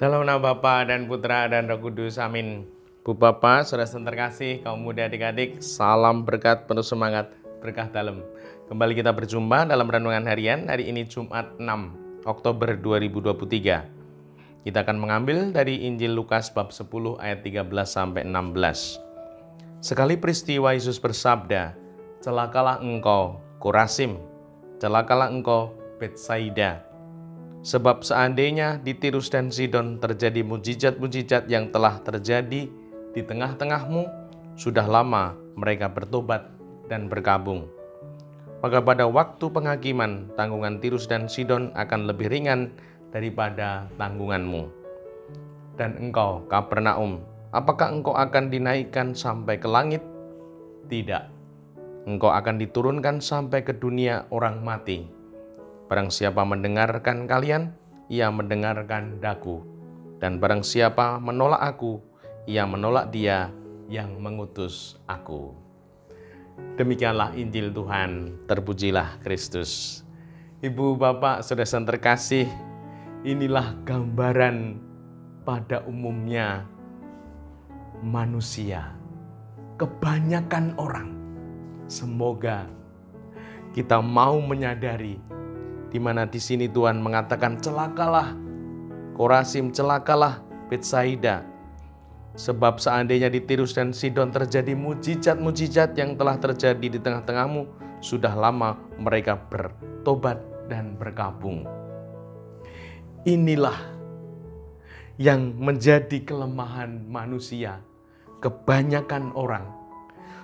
Dalam nama Bapa dan Putra dan Roh Kudus, amin. Bu Bapak, saudara terkasih, kaum muda adik-adik, salam berkat penuh semangat, berkah dalam. Kembali kita berjumpa dalam renungan harian hari ini Jumat 6 Oktober 2023. Kita akan mengambil dari Injil Lukas bab 10 ayat 13 sampai 16. Sekali peristiwa Yesus bersabda, "Celakalah engkau, Korasim, celakalah engkau, Betsaida. Sebab seandainya di Tirus dan Sidon terjadi mujizat-mujizat yang telah terjadi di tengah-tengahmu, sudah lama mereka bertobat dan berkabung. Maka pada waktu penghakiman, tanggungan Tirus dan Sidon akan lebih ringan daripada tanggunganmu. Dan engkau, Kapernaum, apakah engkau akan dinaikkan sampai ke langit? Tidak. Engkau akan diturunkan sampai ke dunia orang mati. Barang siapa mendengarkan kalian, ia mendengarkan daku. Dan barang siapa menolak aku, ia menolak dia yang mengutus aku." Demikianlah Injil Tuhan, terpujilah Kristus. Ibu, Bapak, saudara terkasih, inilah gambaran pada umumnya manusia. Kebanyakan orang, semoga kita mau menyadari di mana di sini Tuhan mengatakan celakalah Korasim, celakalah Betsaida. Sebab seandainya di Tirus dan Sidon terjadi mujizat-mujizat yang telah terjadi di tengah-tengahmu, sudah lama mereka bertobat dan berkabung. Inilah yang menjadi kelemahan manusia. Kebanyakan orang,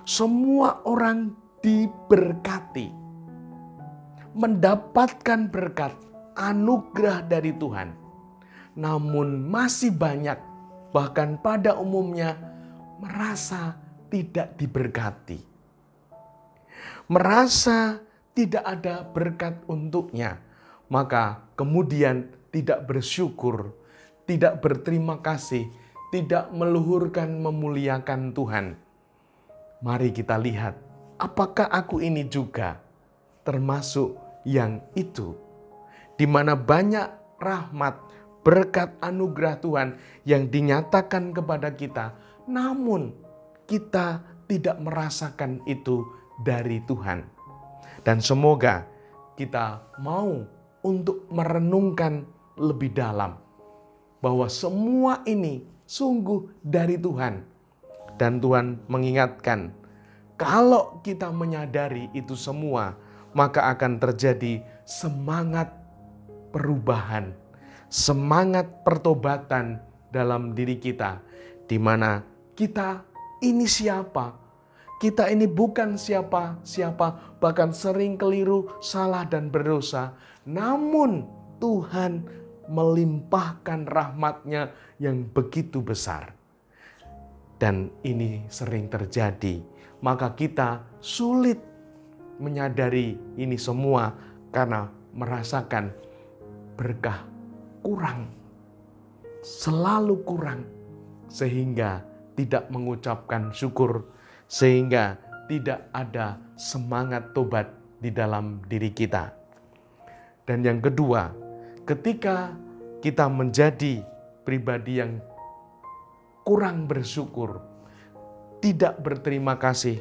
semua orang diberkati, mendapatkan berkat, anugerah dari Tuhan. Namun masih banyak, bahkan pada umumnya, merasa tidak diberkati. Merasa tidak ada berkat untuknya. Maka kemudian tidak bersyukur, tidak berterima kasih, tidak meluhurkan, memuliakan Tuhan. Mari kita lihat, apakah aku ini juga termasuk yang itu, di mana banyak rahmat, berkat, anugerah Tuhan yang dinyatakan kepada kita, namun kita tidak merasakan itu dari Tuhan. Dan semoga kita mau untuk merenungkan lebih dalam bahwa semua ini sungguh dari Tuhan. Dan Tuhan mengingatkan, kalau kita menyadari itu semua, maka akan terjadi semangat perubahan, semangat pertobatan dalam diri kita, di mana kita ini siapa? Kita ini bukan siapa-siapa, bahkan sering keliru, salah dan berdosa. Namun Tuhan melimpahkan rahmat-Nya yang begitu besar. Dan ini sering terjadi, maka kita sulit menyadari ini semua karena merasakan berkah kurang, selalu kurang, sehingga tidak mengucapkan syukur, sehingga tidak ada semangat tobat di dalam diri kita. Dan yang kedua, ketika kita menjadi pribadi yang kurang bersyukur, tidak berterima kasih,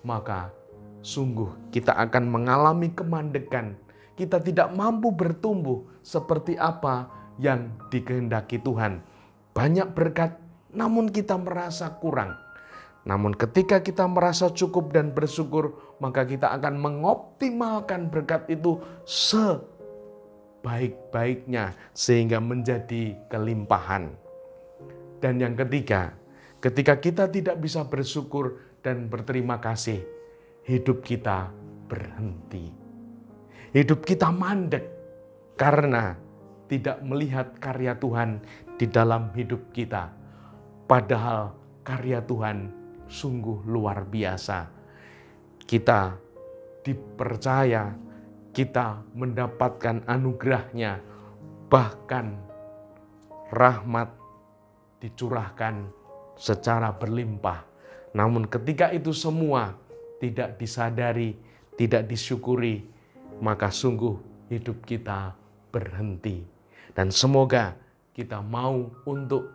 maka sungguh kita akan mengalami kemandekan. Kita tidak mampu bertumbuh seperti apa yang dikehendaki Tuhan. Banyak berkat, namun kita merasa kurang. Namun ketika kita merasa cukup dan bersyukur, maka kita akan mengoptimalkan berkat itu sebaik-baiknya sehingga menjadi kelimpahan. Dan yang ketiga, ketika kita tidak bisa bersyukur dan berterima kasih, hidup kita berhenti. Hidup kita mandek karena tidak melihat karya Tuhan di dalam hidup kita. Padahal karya Tuhan sungguh luar biasa. Kita dipercaya, kita mendapatkan anugerah-Nya, bahkan rahmat dicurahkan secara berlimpah. Namun ketika itu semua tidak disadari, tidak disyukuri, maka sungguh hidup kita berhenti. Dan semoga kita mau untuk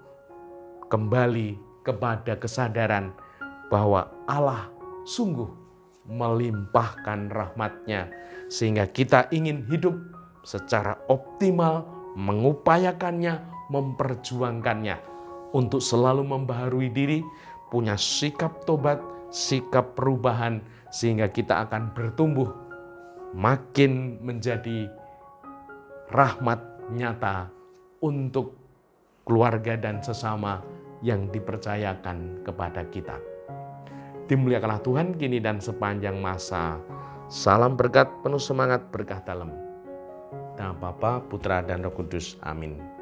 kembali kepada kesadaran bahwa Allah sungguh melimpahkan rahmat-Nya, sehingga kita ingin hidup secara optimal, mengupayakannya, memperjuangkannya untuk selalu membaharui diri, punya sikap tobat, sikap perubahan, sehingga kita akan bertumbuh makin menjadi rahmat nyata untuk keluarga dan sesama yang dipercayakan kepada kita. Dimuliakanlah Tuhan kini dan sepanjang masa. Salam berkat, penuh semangat, berkah dalam nama Bapa, Putra, dan Roh Kudus. Amin.